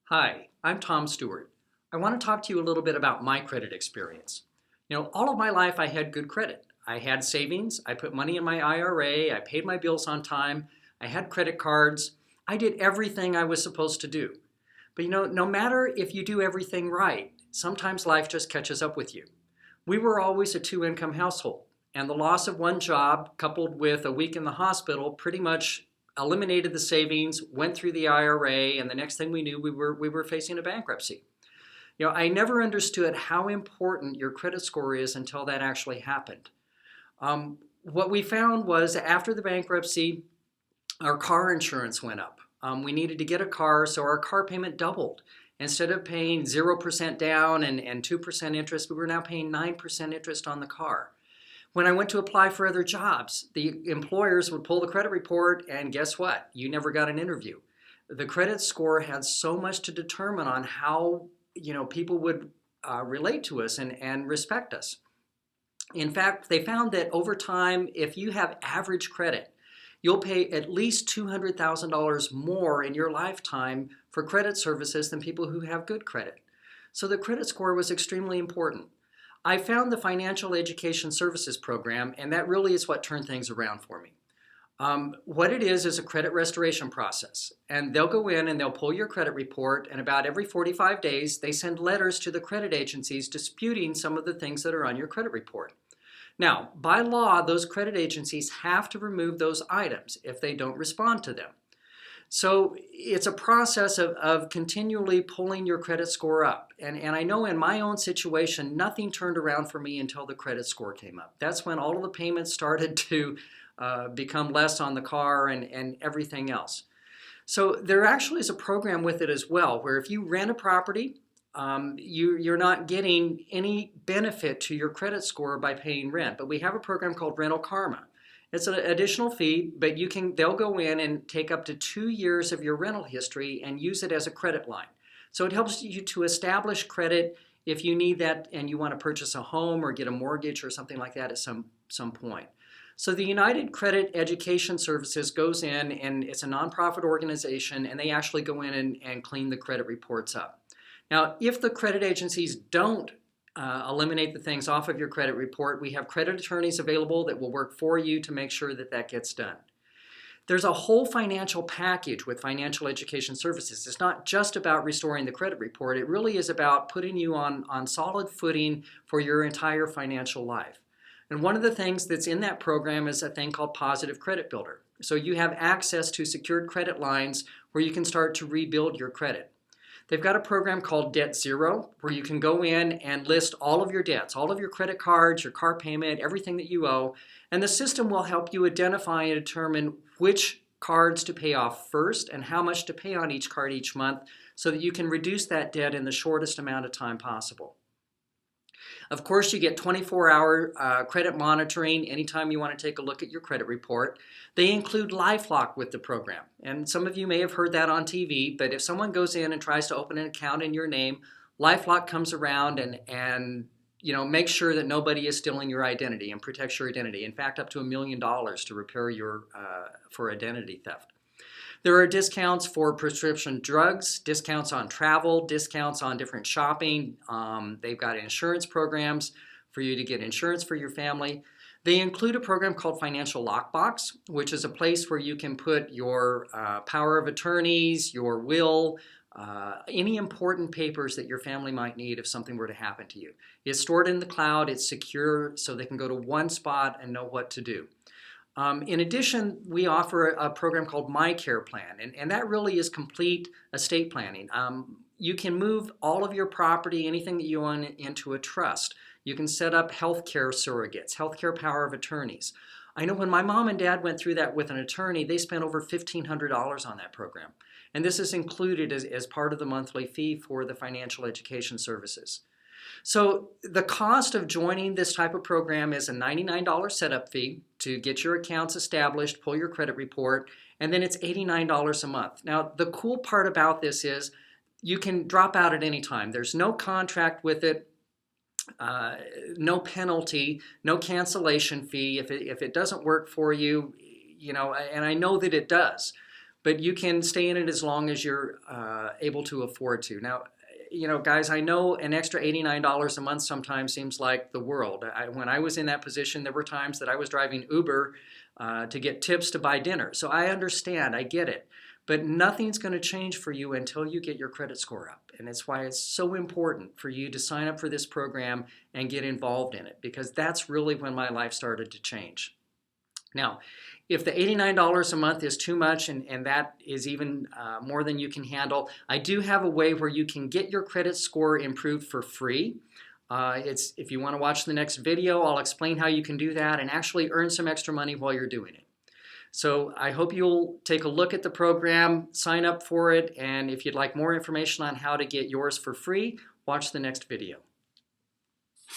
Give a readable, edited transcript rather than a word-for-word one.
Hi, I'm Tom Stewart. I want to talk to you a little bit about my credit experience. All of my life I had good credit. I had savings, I put money in my IRA, I paid my bills on time, I had credit cards. I did everything I was supposed to do. But no matter if you do everything right, sometimes life just catches up with you. We were always a two-income household, and the loss of one job coupled with a week in the hospital pretty much eliminated the savings, went through the IRA, and the next thing we knew, we were facing a bankruptcy. I never understood how important your credit score is until that actually happened. What we found was after the bankruptcy, our car insurance went up. We needed to get a car, so our car payment doubled. Instead of paying 0% down and 2% interest, we were now paying 9% interest on the car. When I went to apply for other jobs, the employers would pull the credit report, and guess what? You never got an interview. The credit score had so much to determine on how people would relate to us and respect us. In fact, they found that over time, if you have average credit, you'll pay at least $200,000 more in your lifetime for credit services than people who have good credit. So the credit score was extremely important. I found the Financial Education Services program, and that really is what turned things around for me. What it is a credit restoration process. And they'll go in and they'll pull your credit report, and about every 45 days, they send letters to the credit agencies disputing some of the things that are on your credit report. Now, by law, those credit agencies have to remove those items if they don't respond to them. So it's a process of continually pulling your credit score up. And I know in my own situation, nothing turned around for me until the credit score came up. That's when all of the payments started to become less on the car and everything else. So there actually is a program with it as well, where if you rent a property, you're not getting any benefit to your credit score by paying rent. But we have a program called Rental Karma. It's an additional fee, but they'll go in and take up to 2 years of your rental history and use it as a credit line. So it helps you to establish credit if you need that and you want to purchase a home or get a mortgage or something like that at some point. So the United Credit Education Services goes in, and it's a nonprofit organization, and they actually go in and clean the credit reports up. Now, if the credit agencies don't eliminate the things off of your credit report, we have credit attorneys available that will work for you to make sure that that gets done. There's a whole financial package with Financial Education Services. It's not just about restoring the credit report. It really is about putting you on solid footing for your entire financial life. And one of the things that's in that program is a thing called Positive Credit Builder. So you have access to secured credit lines where you can start to rebuild your credit. They've got a program called Debt Zero, where you can go in and list all of your debts, all of your credit cards, your car payment, everything that you owe, and the system will help you identify and determine which cards to pay off first and how much to pay on each card each month so that you can reduce that debt in the shortest amount of time possible. Of course, you get 24-hour credit monitoring anytime you want to take a look at your credit report. They include LifeLock with the program. And some of you may have heard that on TV, but if someone goes in and tries to open an account in your name, LifeLock comes around and makes sure that nobody is stealing your identity and protects your identity. In fact, up to $1 million to repair for identity theft. There are discounts for prescription drugs, discounts on travel, discounts on different shopping. They've got insurance programs for you to get insurance for your family. They include a program called Financial Lockbox, which is a place where you can put your power of attorneys, your will, any important papers that your family might need if something were to happen to you. It's stored in the cloud, it's secure, so they can go to one spot and know what to do. In addition, we offer a program called My Care Plan, and that really is complete estate planning. You can move all of your property, anything that you own, into a trust. You can set up healthcare surrogates, healthcare power of attorneys. I know when my mom and dad went through that with an attorney, they spent over $1,500 on that program. And this is included as part of the monthly fee for the Financial Education Services. So the cost of joining this type of program is a $99 setup fee to get your accounts established, pull your credit report, and then it's $89 a month. Now, the cool part about this is you can drop out at any time. There's no contract with it, no penalty, no cancellation fee. If it doesn't work for you, and I know that it does. but you can stay in it as long as you're able to afford to. Now, guys, I know an extra $89 a month sometimes seems like the world. When I was in that position, there were times that I was driving Uber to get tips to buy dinner. So I understand, I get it. But nothing's going to change for you until you get your credit score up. And that's why it's so important for you to sign up for this program and get involved in it, because that's really when my life started to change. Now, if the $89 a month is too much and that is even more than you can handle, I do have a way where you can get your credit score improved for free. If you want to watch the next video, I'll explain how you can do that and actually earn some extra money while you're doing it. So I hope you'll take a look at the program, sign up for it, and if you'd like more information on how to get yours for free, watch the next video.